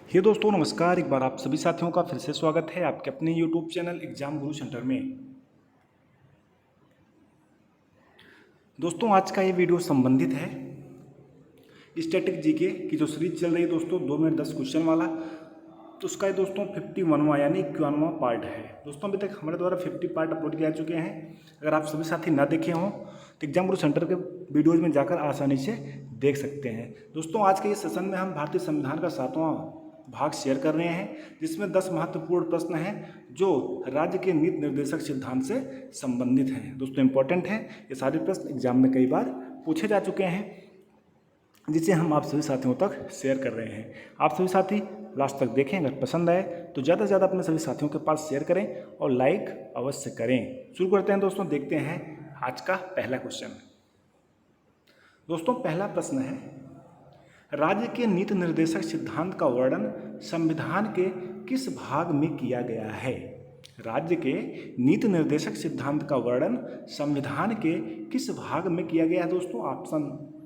हे दोस्तों नमस्कार। एक बार आप सभी साथियों का फिर से स्वागत है आपके अपने यूट्यूब चैनल एग्जाम गुरु सेंटर में। दोस्तों आज का ये वीडियो संबंधित है स्टैटिक जीके की जो सीरीज चल रही है दोस्तों 2 मिनट 10 क्वेश्चन वाला, तो उसका ये दोस्तों 51वां यानी 51वां पार्ट है। दोस्तों अभी तक हमारे द्वारा 50 पार्ट अपलोड किया चुके हैं। अगर आप सभी साथी ना देखे हों तो एग्जाम गुरु सेंटर के वीडियोज़ में जाकर आसानी से देख सकते हैं। दोस्तों आज के इस सेशन में हम भारतीय संविधान का 7वां भाग शेयर कर रहे हैं, जिसमें 10 महत्वपूर्ण प्रश्न हैं जो राज्य के नीति निर्देशक सिद्धांत से संबंधित हैं। दोस्तों इंपॉर्टेंट हैं, ये सारे प्रश्न एग्जाम में कई बार पूछे जा चुके हैं, जिसे हम आप सभी साथियों तक शेयर कर रहे हैं। आप सभी साथी लास्ट तक देखें, अगर पसंद आए तो ज़्यादा से ज़्यादा अपने सभी साथियों के पास शेयर करें और लाइक अवश्य करें। शुरू करते हैं दोस्तों, देखते हैं आज का पहला क्वेश्चन। दोस्तों पहला प्रश्न है, राज्य के नीति निर्देशक सिद्धांत का वर्णन संविधान के किस भाग में किया गया है? राज्य के नीति निर्देशक सिद्धांत का वर्णन संविधान के किस भाग में किया गया है? दोस्तों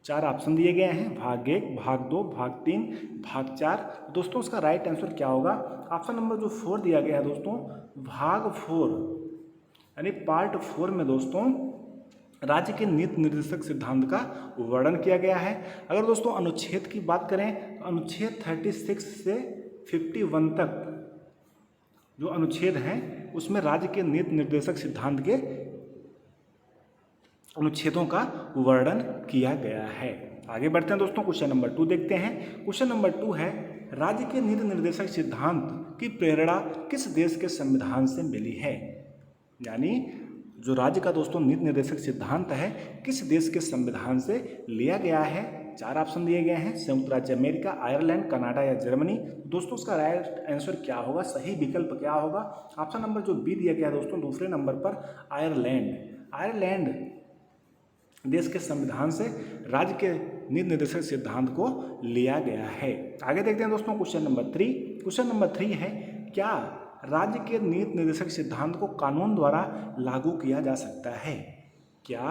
चार ऑप्शन दिए गए हैं, भाग 1, भाग 2, भाग 3, भाग 4। दोस्तों उसका राइट आंसर क्या होगा? ऑप्शन नंबर जो 4 दिया गया है दोस्तों, भाग 4 यानी पार्ट 4 में दोस्तों राज्य के नीति निर्देशक सिद्धांत का वर्णन किया गया है। अगर दोस्तों अनुच्छेद की बात करें तो अनुच्छेद 36 से 51 तक जो अनुच्छेद हैं उसमें राज्य के नीति निर्देशक सिद्धांत के अनुच्छेदों का वर्णन किया गया है। आगे बढ़ते हैं दोस्तों, क्वेश्चन नंबर 2 देखते हैं। क्वेश्चन नंबर 2 है, राज्य के नीति निर्देशक सिद्धांत की प्रेरणा किस देश के संविधान से मिली है? यानी जो राज्य का दोस्तों नीति निर्देशक सिद्धांत है किस देश के संविधान से लिया गया है? 4 ऑप्शन दिए गए हैं, संयुक्त राज्य अमेरिका, आयरलैंड, कनाडा या जर्मनी। दोस्तों उसका राइट आंसर क्या होगा, सही विकल्प क्या होगा? ऑप्शन नंबर जो बी दिया गया है दोस्तों दूसरे नंबर पर, आयरलैंड देश के संविधान से राज्य के नीति निर्देशक सिद्धांत को लिया गया है। आगे देखते हैं दोस्तों क्वेश्चन नंबर 3। क्वेश्चन नंबर 3 है, क्या राज्य के नीति निर्देशक सिद्धांत को कानून द्वारा लागू किया जा सकता है? क्या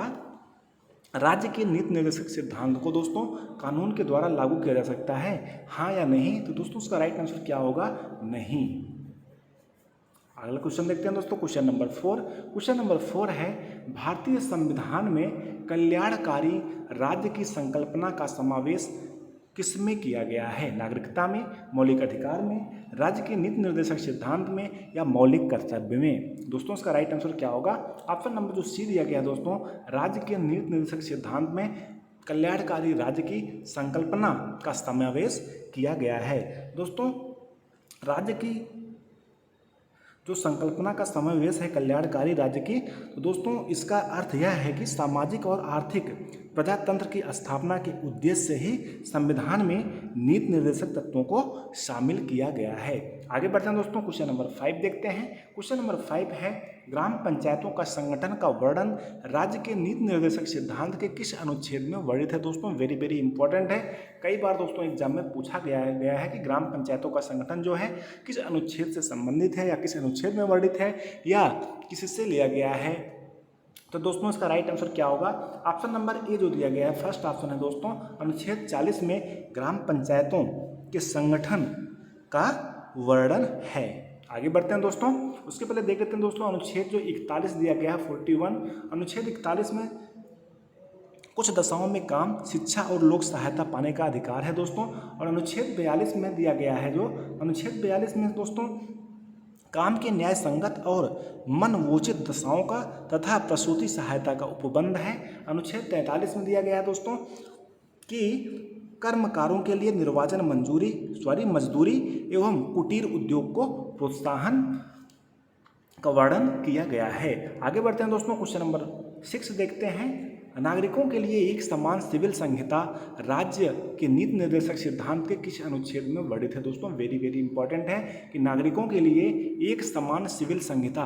राज्य के नीति निर्देशक सिद्धांत को दोस्तों कानून के द्वारा लागू किया जा सकता है, हाँ या नहीं? तो दोस्तों उसका राइट आंसर क्या होगा? नहीं। अगला क्वेश्चन देखते हैं दोस्तों, क्वेश्चन नंबर 4। क्वेश्चन नंबर 4 है, भारतीय संविधान में कल्याणकारी राज्य की संकल्पना का समावेश किसमें किया गया है? नागरिकता में, मौलिक अधिकार में, राज्य के नीति निर्देशक सिद्धांत में या मौलिक कर्तव्य में? दोस्तों इसका राइट आंसर क्या होगा? ऑप्शन नंबर जो सी दिया गया है दोस्तों, राज्य के नीति निर्देशक सिद्धांत में कल्याणकारी राज्य की संकल्पना का समावेश किया गया है। दोस्तों राज्य की जो संकल्पना का समावेश है कल्याणकारी राज्य की, तो दोस्तों इसका अर्थ यह है कि सामाजिक और आर्थिक प्रजातंत्र की स्थापना के उद्देश्य से ही संविधान में नीति निर्देशक तत्वों को शामिल किया गया है। आगे बढ़ते हैं दोस्तों, क्वेश्चन नंबर 5 देखते हैं। क्वेश्चन नंबर 5 है, ग्राम पंचायतों का संगठन का वर्णन राज्य के नीति निर्देशक सिद्धांत के किस अनुच्छेद में वर्णित है? दोस्तों वेरी वेरी इंपॉर्टेंट है, कई बार दोस्तों एग्जाम में पूछा गया है कि ग्राम पंचायतों का संगठन जो है किस अनुच्छेद से संबंधित है या किस अनुच्छेद में वर्णित है या किससे लिया गया है? तो दोस्तों इसका राइट आंसर क्या होगा? ऑप्शन नंबर ए जो दिया गया है, फर्स्ट ऑप्शन है दोस्तों, अनुच्छेद 40 में ग्राम पंचायतों के संगठन का वर्णन है। आगे बढ़ते हैं दोस्तों, उसके पहले देख लेते हैं दोस्तों अनुच्छेद जो 41 दिया गया है 41, अनुच्छेद 41 में कुछ दशाओं में काम, शिक्षा और लोक सहायता पाने का अधिकार है दोस्तों। और अनुच्छेद 42 में दिया गया है, जो अनुच्छेद 42 में दोस्तों काम के न्याय संगत और मनवोचित दशाओं का तथा प्रसूति सहायता का उपबंध है। अनुच्छेद 43 में दिया गया है दोस्तों कि कर्मकारों के लिए निर्वाचन मजदूरी एवं कुटीर उद्योग को प्रोत्साहन का वर्णन किया गया है। आगे बढ़ते हैं दोस्तों, क्वेश्चन नंबर 6 देखते हैं। नागरिकों के लिए एक समान सिविल संहिता राज्य के नीति निर्देशक सिद्धांत के किस अनुच्छेद में वर्णित है? दोस्तों वेरी वेरी इंपॉर्टेंट है कि नागरिकों के लिए एक समान सिविल संहिता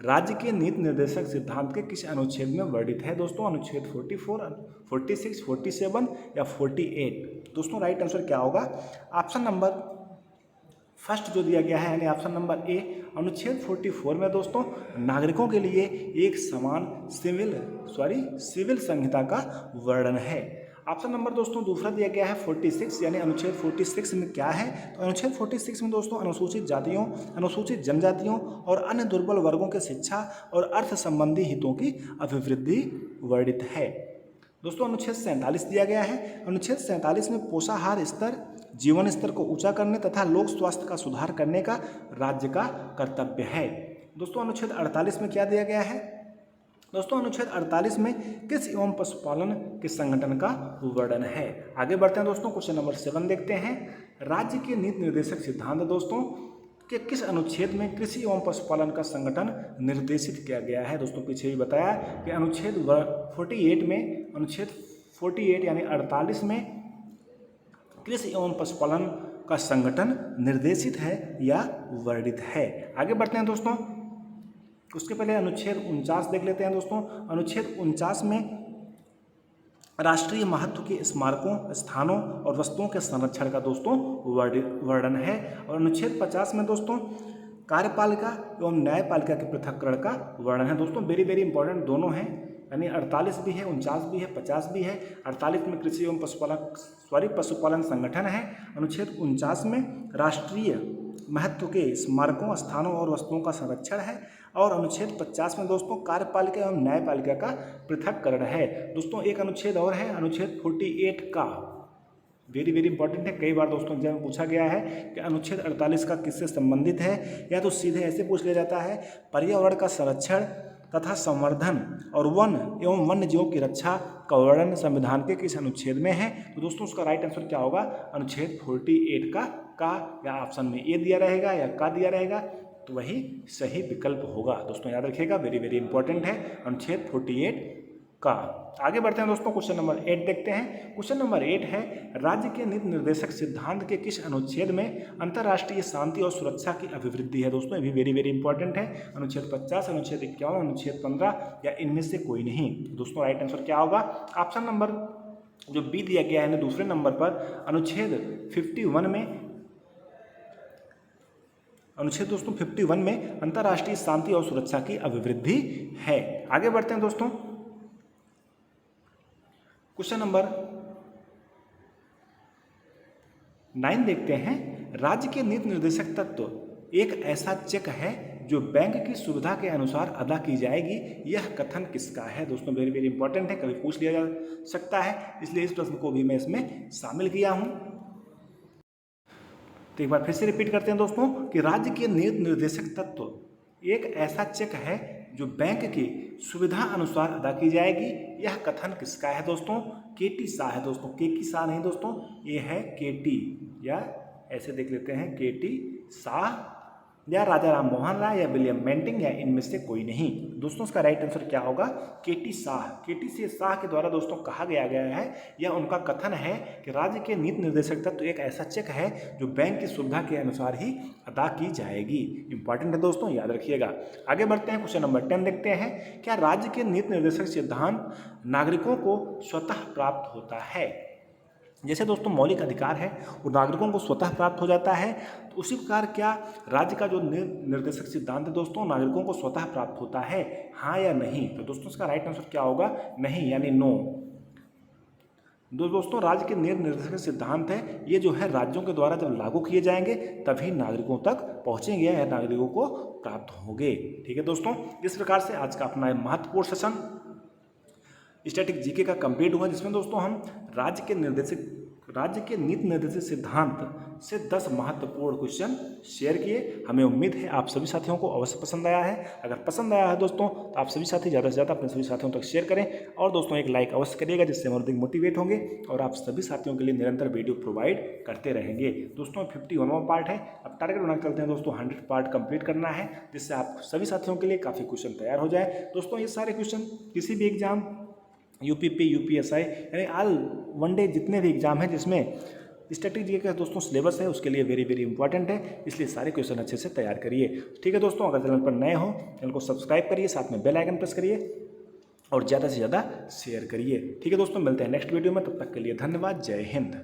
राज्य के नीति निर्देशक सिद्धांत के किस अनुच्छेद में वर्णित है? दोस्तों अनुच्छेद 44, 46, 47 या 48? दोस्तों राइट आंसर क्या होगा? ऑप्शन नंबर फर्स्ट जो दिया गया है यानी ऑप्शन नंबर ए, अनुच्छेद 44 में दोस्तों नागरिकों के लिए एक समान सिविल संहिता का वर्णन है। ऑप्शन नंबर दोस्तों दूसरा दिया गया है 46, यानी अनुच्छेद 46 में क्या है? तो अनुच्छेद 46 में दोस्तों अनुसूचित जातियों, अनुसूचित जनजातियों और अन्य दुर्बल वर्गों के शिक्षा और अर्थ संबंधी हितों की अभिवृद्धि वर्णित है। दोस्तों अनुच्छेद 47 दिया गया है। अनुच्छेद 47 में पोषाहार स्तर, जीवन स्तर को ऊंचा करने तथा लोक स्वास्थ्य का सुधार करने का राज्य का कर्तव्य है। दोस्तों अनुच्छेद 48 में क्या दिया गया है? दोस्तों अनुच्छेद 48 में कृषि एवं पशुपालन के संगठन का वर्णन है। आगे बढ़ते हैं दोस्तों, क्वेश्चन नंबर 7 देखते हैं। राज्य के नीति निर्देशक सिद्धांत दोस्तों के किस अनुच्छेद में कृषि एवं पशुपालन का संगठन निर्देशित किया गया है? दोस्तों पीछे भी बताया कि अनुच्छेद 48 में, अनुच्छेद 48 यानी 48 में कृषि एवं पशुपालन का संगठन निर्देशित है या वर्णित है। आगे बढ़ते हैं दोस्तों, उसके पहले अनुच्छेद 49 देख लेते हैं दोस्तों। अनुच्छेद 49 में राष्ट्रीय महत्व के स्मारकों, स्थानों और वस्तुओं के संरक्षण का दोस्तों वर्णन है। और अनुच्छेद 50 में दोस्तों कार्यपालिका एवं न्यायपालिका के पृथक्करण का वर्णन है। दोस्तों वेरी वेरी इंपॉर्टेंट दोनों हैं, यानी 48 भी है, 49 भी है, 50 भी है। 48 में कृषि एवं पशुपालन संगठन है। अनुच्छेद 49 में राष्ट्रीय महत्व के स्मारकों, स्थानों और वस्तुओं का संरक्षण है। और अनुच्छेद 50 में दोस्तों कार्यपालिका एवं न्यायपालिका का पृथक्करण है। दोस्तों एक अनुच्छेद और है, अनुच्छेद 48 का, वेरी वेरी इंपॉर्टेंट है। कई बार दोस्तों एग्जाम में पूछा गया है कि अनुच्छेद 48 का किससे संबंधित है, या तो सीधे ऐसे पूछ लिया जाता है पर्यावरण का संरक्षण तथा संवर्धन और वन एवं वन्य जीवों की रक्षा का वर्णन संविधान के किस अनुच्छेद में है? तो दोस्तों उसका राइट आंसर क्या होगा? अनुच्छेद 48 का या ऑप्शन में ए दिया रहेगा या का दिया रहेगा, तो वही सही विकल्प होगा। दोस्तों याद रखिएगा, वेरी वेरी इंपॉर्टेंट है अनुच्छेद 48 का। आगे बढ़ते हैं दोस्तों, क्वेश्चन नंबर 8 देखते हैं। क्वेश्चन नंबर 8 है राज्य के नीति निर्देशक सिद्धांत के किस अनुच्छेद में अंतर्राष्ट्रीय शांति और सुरक्षा की अभिवृद्धि है? दोस्तों ये भी वेरी वेरी इंपॉर्टेंट है। अनुच्छेद 50, अनुच्छेद 51, अनुच्छेद 15 या इनमें से कोई नहीं? दोस्तों राइट आंसर क्या होगा? ऑप्शन नंबर जो बी दिया गया है दूसरे नंबर पर, अनुच्छेद 51 में, अनुच्छेद दोस्तों 51 में अंतर्राष्ट्रीय शांति और सुरक्षा की अभिवृद्धि है। आगे बढ़ते हैं दोस्तों, क्वेश्चन नंबर 9 देखते हैं। राज्य के नीति निर्देशक तत्व एक ऐसा चेक है जो बैंक की सुविधा के अनुसार अदा की जाएगी, यह कथन किसका है? दोस्तों वेरी वेरी इंपॉर्टेंट है, कभी पूछ लिया जा सकता है, इसलिए इस प्रश्न को भी मैं इसमें शामिल किया हूं। तो एक बार फिर से रिपीट करते हैं दोस्तों कि राज्य के नीति निर्देशक तत्व एक ऐसा चेक है जो बैंक की सुविधा अनुसार अदा की जाएगी, यह कथन किसका है? दोस्तों केटी शाह है। दोस्तों के शाह नहीं दोस्तों, ये है केटी, या ऐसे देख लेते हैं केटी शाह, या राजा राम मोहन राय या विलियम बेंटिंग, या इनमें से कोई नहीं। दोस्तों इसका राइट आंसर क्या होगा? केटी शाह। केटी से शाह के द्वारा दोस्तों कहा गया है, यह उनका कथन है कि राज्य के नीति निर्देशक तत्व एक ऐसा चेक है जो बैंक की सुविधा के अनुसार ही अदा की जाएगी। इंपॉर्टेंट है दोस्तों, याद रखिएगा। आगे बढ़ते हैं, क्वेश्चन नंबर 10 देखते हैं। क्या राज्य के नीति निर्देशक सिद्धांत नागरिकों को स्वतः प्राप्त होता है? जैसे दोस्तों मौलिक अधिकार है वो नागरिकों को स्वतः प्राप्त हो जाता है, तो उसी प्रकार क्या राज्य का जो निर्देशक सिद्धांत है दोस्तों नागरिकों को स्वतः प्राप्त होता है, हाँ या नहीं? तो दोस्तों इसका राइट आंसर क्या होगा? नहीं, यानी नो। दोस्तों राज्य के नीति निर्देशक सिद्धांत है ये जो है राज्यों के द्वारा जब लागू किए जाएंगे तभी नागरिकों तक पहुंचेंगे या नागरिकों को प्राप्त होंगे। ठीक है दोस्तों, इस प्रकार से आज का अपना महत्वपूर्ण सेशन स्टैटिक जीके का कंप्लीट हुआ, जिसमें दोस्तों हम राज्य के नीति निर्देशित सिद्धांत से 10 महत्वपूर्ण क्वेश्चन शेयर किए। हमें उम्मीद है आप सभी साथियों को अवश्य पसंद आया है। अगर पसंद आया है दोस्तों तो आप सभी साथी ज़्यादा से ज़्यादा अपने सभी साथियों तक शेयर करें, और दोस्तों एक लाइक अवश्य करिएगा, जिससे हम अधिक मोटिवेट होंगे और आप सभी साथियों के लिए निरंतर वीडियो प्रोवाइड करते रहेंगे। दोस्तों 51वां पार्ट है, अब टारगेट बना चलते हैं दोस्तों 100 पार्ट कंप्लीट करना है, जिससे आप सभी साथियों के लिए काफ़ी क्वेश्चन तैयार हो जाए। दोस्तों ये सारे क्वेश्चन किसी भी एग्जाम, यूपीपी, यूपीएसआई, यानी ऑल वन डे जितने भी एग्जाम हैं जिसमें स्टैटिक जीके का दोस्तों सिलेबस है उसके लिए वेरी वेरी इंपॉर्टेंट है, इसलिए सारे क्वेश्चन अच्छे से तैयार करिए। ठीक है दोस्तों, अगर चैनल पर नए हो चैनल को सब्सक्राइब करिए, साथ में बेल आइकन प्रेस करिए और ज़्यादा से ज़्यादा शेयर करिए। ठीक है दोस्तों, मिलते हैं नेक्स्ट वीडियो में, तब तक के लिए धन्यवाद। जय हिंद।